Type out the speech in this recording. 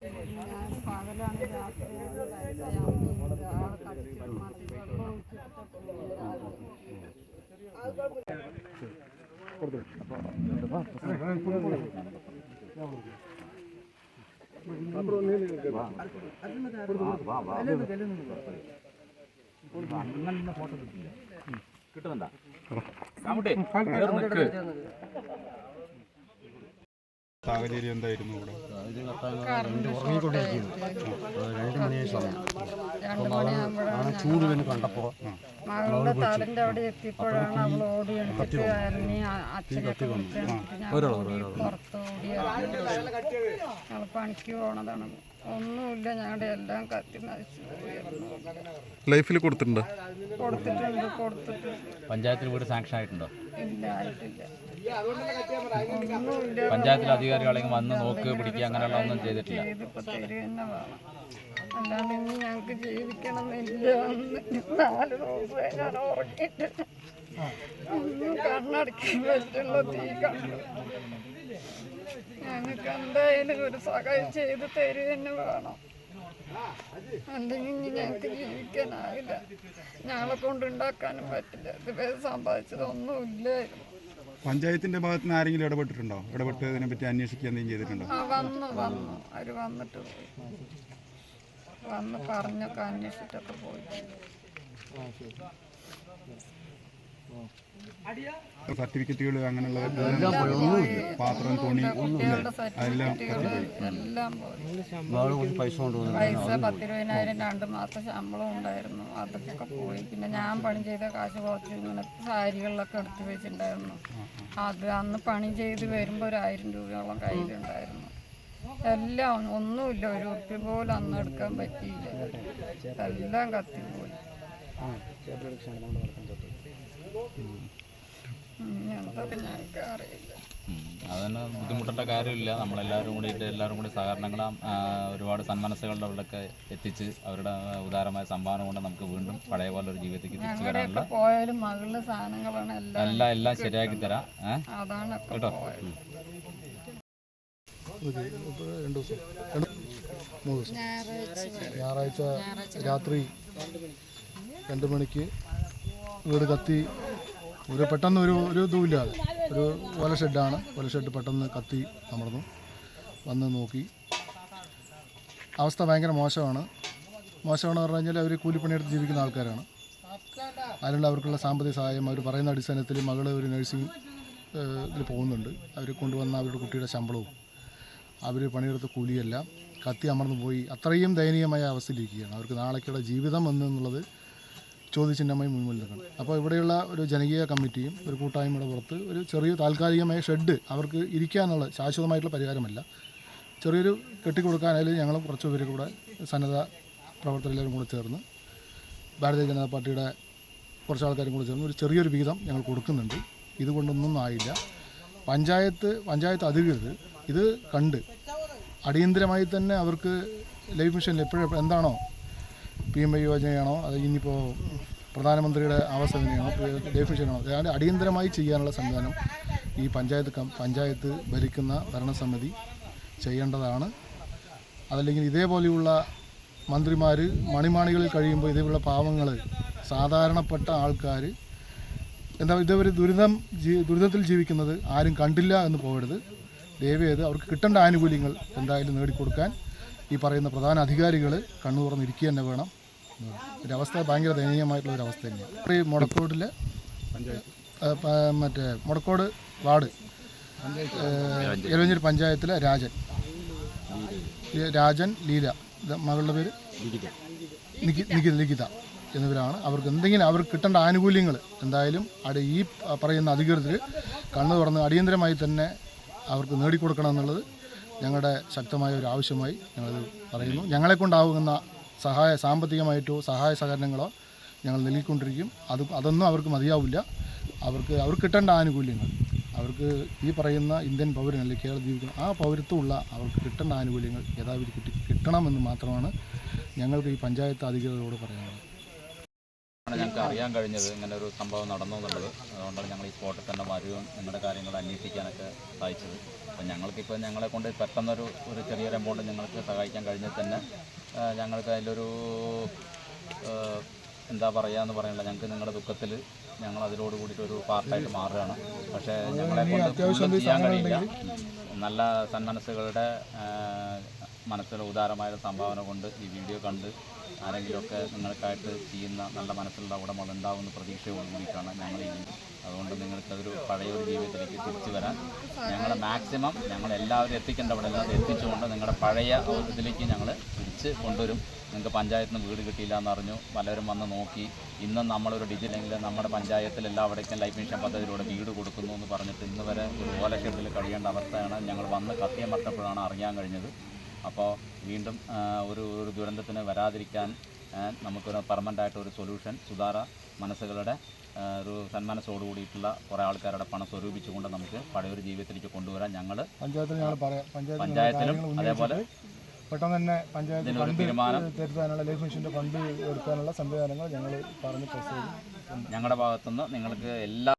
ഞാൻ പകലാണ് രാത്രിയാണ് കിട്ടുന്നുണ്ടോ? സാഹചര്യം എന്തായിരുന്നു ഇവിടെ? ചൂട് കണ്ടപ്പോ മകളുടെ തലന്റെ അവിടെ എത്തിയപ്പോഴാണ് അവൾ ഓടി എടുത്തിട്ട് ഇറങ്ങി അച്ഛനെ പുറത്ത് ഓടി ഞങ്ങൾ പണിക്ക് പോണതാണ്. ഒന്നുമില്ല, ഞങ്ങളുടെ എല്ലാം കത്തി നശിച്ചു പോയിരുന്നു. ലൈഫിൽ കൊടുത്തിട്ടുണ്ട്. പഞ്ചായത്തിൽ വീട് സാങ്ഷൻ ആയിട്ടുണ്ടോ? ഇല്ല, ആയിട്ടില്ല. പഞ്ചായത്തിലെ അധികാരികളെങ്കിലും വന്ന് നോക്ക് പിടിക്കുക അങ്ങനെയുള്ള ഒന്നും ചെയ്തിട്ടില്ല. ഇതിപ്പോ തരിക തന്നെ വേണം, അല്ലാണ്ട് ഇനി ഞങ്ങൾക്ക് ജീവിക്കണമെന്നില്ല. 4 ദിവസമായി ഞാൻ ഉറങ്ങിയിട്ട് ഒന്നും കണ്ണടക്കാൻ പറ്റുള്ള തീ കണ്ടു. ഞങ്ങൾക്ക് എന്തായാലും ഒരു സഹായം ചെയ്ത് തരിക തന്നെ വേണം, അല്ലെങ്കിൽ ഇനി ഞങ്ങൾക്ക് ജീവിക്കാനാവില്ല. ഞങ്ങളെ കൊണ്ടുണ്ടാക്കാനും പറ്റില്ല. ഇതുവരെ സമ്പാദിച്ചതൊന്നുമില്ലായിരുന്നു. പഞ്ചായത്തിന്റെ ഭാഗത്ത് നിന്ന് ആരെങ്കിലും ഇടപെട്ടിട്ടുണ്ടോ? ഇടപെട്ട് ഇതിനെ പറ്റി അന്വേഷിക്കുക എന്തെങ്കിലും ചെയ്തിട്ടുണ്ടോ? വന്നു അവര് വന്നിട്ട് പോയി, വന്ന് പറഞ്ഞൊക്കെ അന്വേഷിച്ചിട്ടൊക്കെ പോയി. സർട്ടിഫിക്കറ്റുകൾ അങ്ങനെയുള്ള പാത്രം, തുണി എല്ലാം പൈസ 10,000 2 മാസം ശമ്പളം ഉണ്ടായിരുന്നു, അതൊക്കെ പോയി. പിന്നെ ഞാൻ പണി ചെയ്ത കാശ് കുറച്ച് ഇങ്ങനെ സാരികളിലൊക്കെ എടുത്ത് വെച്ചിട്ടുണ്ടായിരുന്നു. അത് അന്ന് പണി ചെയ്ത് വരുമ്പോൾ 1000 രൂപയോളം കയ്യിലുണ്ടായിരുന്നു. എല്ലാം ഒന്നുമില്ല, 1 ഉറുപ്പ്യ പോലും അന്ന് എടുക്കാൻ പറ്റിയില്ല. എല്ലാം കത്തിപ്പോയി. ഞങ്ങൾക്ക് അറിയില്ല. അതന്നെ ബുദ്ധിമുട്ടേണ്ട കാര്യമില്ല. നമ്മളെല്ലാവരും കൂടി സഹകരണങ്ങളും ഒരുപാട് സന്മനസ്സുകളുടെ അവിടെയൊക്കെ എത്തിച്ച് അവരുടെ ഉദാരമായ സംഭാവന കൊണ്ട് നമുക്ക് വീണ്ടും പഴയ പോലെ ഒരു ജീവിതത്തിലേക്ക് തിരിച്ചു വരാനുള്ള പോയാലും മകളുടെ സാധനങ്ങളാണ് എല്ലാം ശരിയാക്കി തരാം. കേട്ടോ? ഞായറാഴ്ച രാത്രി 2 മണിക്ക് വീട് കത്തി. പെട്ടെന്ന് ഒരു ഇതുമില്ലാതെ ഒരു ഓല ഷെഡാണ്. ഓല ഷെഡ് പെട്ടെന്ന് കത്തി അമർന്നു. വന്ന് നോക്കി, അവസ്ഥ ഭയങ്കര മോശമാണ്. മോശമാണെന്ന് പറഞ്ഞു കഴിഞ്ഞാൽ അവർ കൂലിപ്പണിയെടുത്ത് ജീവിക്കുന്ന ആൾക്കാരാണ്. അതിനുള്ള അവർക്കുള്ള സാമ്പത്തിക സഹായം അവർ പറയുന്ന അടിസ്ഥാനത്തിൽ മകൾ ഒരു നഴ്സിംഗ് ഇതിൽ പോകുന്നുണ്ട്. അവർ കൊണ്ടുവന്ന അവരുടെ കുട്ടിയുടെ ശമ്പളവും അവർ പണിയെടുത്ത കൂലിയെല്ലാം കത്തി അമർന്നു പോയി. അത്രയും ദയനീയമായ അവസ്ഥയിലിരിക്കുകയാണ്. അവർക്ക് നാളേക്കുള്ള ജീവിതം എന്നുള്ളത് ചോദ്യചിഹ്നമായി മുൻപിൽ നിൽക്കണം. അപ്പോൾ ഇവിടെയുള്ള ഒരു ജനകീയ കമ്മിറ്റിയും ഒരു കൂട്ടായ്മയുടെ പുറത്ത് ഒരു ചെറിയ താൽക്കാലികമായ ഷെഡ് അവർക്ക് ഇരിക്കാനുള്ള ശാശ്വതമായിട്ടുള്ള പരിഹാരമല്ല, ചെറിയൊരു കെട്ടിക്കൊടുക്കാനായാലും ഞങ്ങൾ കുറച്ച് പേര് കൂടെ സന്നദ്ധ പ്രവർത്തകരെല്ലാവരും കൂടെ ചേർന്ന് ഭാരതീയ ജനതാ പാർട്ടിയുടെ കുറച്ച് ആൾക്കാരും കൂടെ ചേർന്ന് ഒരു ചെറിയൊരു വിഹിതം ഞങ്ങൾ കൊടുക്കുന്നുണ്ട്. ഇതുകൊണ്ടൊന്നും ആയില്ല. പഞ്ചായത്ത് അധികൃതർ ഇത് കണ്ട് അടിയന്തരമായി തന്നെ അവർക്ക് ലൈഫ് മിഷനിൽ എപ്പോഴും എന്താണോ PMI യോജനയാണോ അത് ഇനിയിപ്പോൾ പ്രധാനമന്ത്രിയുടെ ആവാസ് യോജനയാണോ ലൈഫ് മിഷനാണോ അതായത് അടിയന്തരമായി ചെയ്യാനുള്ള സംവിധാനം ഈ പഞ്ചായത്ത് ഭരിക്കുന്ന ഭരണസമിതി ചെയ്യേണ്ടതാണ്. അതല്ലെങ്കിൽ ഇതേപോലെയുള്ള മന്ത്രിമാർ മണിമാണികളിൽ കഴിയുമ്പോൾ ഇതേപോലുള്ള പാവങ്ങൾ സാധാരണപ്പെട്ട ആൾക്കാർ ഇതേവരെ ദുരിതത്തിൽ ജീവിക്കുന്നത് ആരും കണ്ടില്ല എന്ന് പോകരുത്. ദയവേത് അവർക്ക് കിട്ടേണ്ട ആനുകൂല്യങ്ങൾ എന്തായാലും നേടിക്കൊടുക്കാൻ ഈ പറയുന്ന പ്രധാന അധികാരികൾ കണ്ണു തുറന്നിരിക്കുക തന്നെ വേണം. ഒരവസ്ഥ ഭയങ്കര ദയനീയമായിട്ടുള്ള ഒരു അവസ്ഥ തന്നെയാണ്. ഈ മുടക്കോടിലെ മുടക്കോട് വാർഡ് എലവഞ്ചേരി പഞ്ചായത്തിലെ രാജൻ ലീല, മകളുടെ പേര് ലിഖിത എന്നിവരാണ്. അവർക്ക് കിട്ടേണ്ട ആനുകൂല്യങ്ങൾ എന്തായാലും ഈ പറയുന്ന അധികൃതർ കണ്ണു തുറന്ന് അടിയന്തരമായി തന്നെ അവർക്ക് നേടിക്കൊടുക്കണമെന്നുള്ളത് ഞങ്ങളുടെ ശക്തമായ ഒരു ആവശ്യമായി ഞങ്ങളത് പറയുന്നു. ഞങ്ങളെക്കൊണ്ടാവുന്ന സാമ്പത്തികമായിട്ടോ സഹായ സഹകരണങ്ങളോ ഞങ്ങൾ നൽകിക്കൊണ്ടിരിക്കും. അതൊന്നും അവർക്ക് മതിയാവില്ല. അവർക്ക് കിട്ടേണ്ട ആനുകൂല്യങ്ങൾ അവർക്ക് ഈ പറയുന്ന ഇന്ത്യൻ പൗരൻ അല്ലെങ്കിൽ കേരളം ജീവിക്കുന്ന ആ പൗരത്വമുള്ള അവർക്ക് കിട്ടേണ്ട ആനുകൂല്യങ്ങൾ യഥാവിധി കിട്ടണമെന്ന് മാത്രമാണ് ഞങ്ങൾക്ക് ഈ പഞ്ചായത്ത് അധികൃതരോട് പറയാനുള്ളത്. ഞങ്ങൾക്ക് അറിയാൻ കഴിഞ്ഞത് ഇങ്ങനെ ഒരു സംഭവം നടന്നു എന്നുള്ളത്. അതുകൊണ്ടാണ് ഞങ്ങൾ ഈ സ്പോട്ടിൽ തന്നെ വരികയും നിങ്ങളുടെ കാര്യങ്ങൾ അന്വേഷിക്കാനൊക്കെ സാധിച്ചത്. അപ്പം ഞങ്ങൾക്കിപ്പോൾ ഞങ്ങളെ കൊണ്ട് പെട്ടെന്നൊരു ചെറിയൊരു എമൗണ്ട് ഞങ്ങൾക്ക് സഹായിക്കാൻ കഴിഞ്ഞാൽ തന്നെ ഞങ്ങൾക്ക് അതിലൊരു എന്താ പറയുക എന്ന് പറയുന്നില്ല, ഞങ്ങൾക്ക് നിങ്ങളുടെ ദുഃഖത്തിൽ ഞങ്ങൾ അതിനോട് കൂടിയിട്ട് ഒരു പാർട്ടായിട്ട് മാറുകയാണ്. പക്ഷേ ഞങ്ങളെ കൊണ്ട് ഒന്നും ചെയ്യാൻ കഴിയില്ല. നല്ല സന്മനസ്സുകളുടെ മനസ്സിൽ ഉദാരമായ സംഭാവന കൊണ്ട് ഈ വീഡിയോ കണ്ട് ആരെങ്കിലുമൊക്കെ നിങ്ങൾക്കായിട്ട് ചെയ്യുന്ന നല്ല മനസ്സിലുള്ള ഉടമകൾ ഉണ്ടാവുമെന്ന് പ്രതീക്ഷയോട് കൂടിയിട്ടാണ് ഞങ്ങൾ ഈ. അതുകൊണ്ട് നിങ്ങൾക്കതൊരു പഴയൊരു ജീവിതത്തിലേക്ക് തിരിച്ചു വരാൻ ഞങ്ങൾ മാക്സിമം ഞങ്ങളെല്ലാവരും എത്തിക്കേണ്ട അവിടെ എല്ലാം എത്തിച്ചുകൊണ്ട് നിങ്ങളുടെ പഴയ ഇതിലേക്ക് ഞങ്ങൾ തിരിച്ച് കൊണ്ടുവരും. നിങ്ങൾക്ക് പഞ്ചായത്തിൽ നിന്ന് വീട് കിട്ടിയില്ല എന്നറിഞ്ഞു, പലരും വന്ന് നോക്കി. ഇന്നും നമ്മളൊരു ഡിജിറ്റലെങ്കിൽ നമ്മുടെ പഞ്ചായത്തിൽ എല്ലാവിടേക്കും ലൈഫ് മിഷൻ പദ്ധതിയിലൂടെ വീട് കൊടുക്കുന്നു എന്ന് പറഞ്ഞിട്ട് ഇന്ന് വരെ ഒരു ഓലഷെഡിൽ കഴിയേണ്ട അവസ്ഥയാണ്. ഞങ്ങൾ വന്ന് കത്തിയമർത്തപ്പോഴാണ് അറിയാൻ കഴിഞ്ഞത്. അപ്പോൾ വീണ്ടും ഒരു ദുരന്തത്തിന് വരാതിരിക്കാൻ നമുക്കൊരു പെർമനൻ്റായിട്ടൊരു സൊല്യൂഷൻ സുധാര മനസ്സുകളുടെ ഒരു സന്മനസ്സോട് കൂടിയിട്ടുള്ള കുറേ ആൾക്കാരുടെ പണം സ്വരൂപിച്ചുകൊണ്ട് നമുക്ക് പഴയൊരു ജീവിതത്തിലേക്ക് കൊണ്ടുവരാൻ ഞങ്ങൾ പഞ്ചായത്തിലും അതേപോലെ പെട്ടെന്ന് തന്നെ പഞ്ചായത്ത് ഇതിനൊരു തീരുമാനം തീർത്താനുള്ള ലൈഫ് മിഷൻ്റെ ഫണ്ട് എടുക്കാനുള്ള സംവിധാനങ്ങൾ ഞങ്ങൾ പറഞ്ഞ് പ്രസ് ചെയ്തു. ഞങ്ങളുടെ ഭാഗത്തുനിന്ന് നിങ്ങൾക്ക് എല്ലാ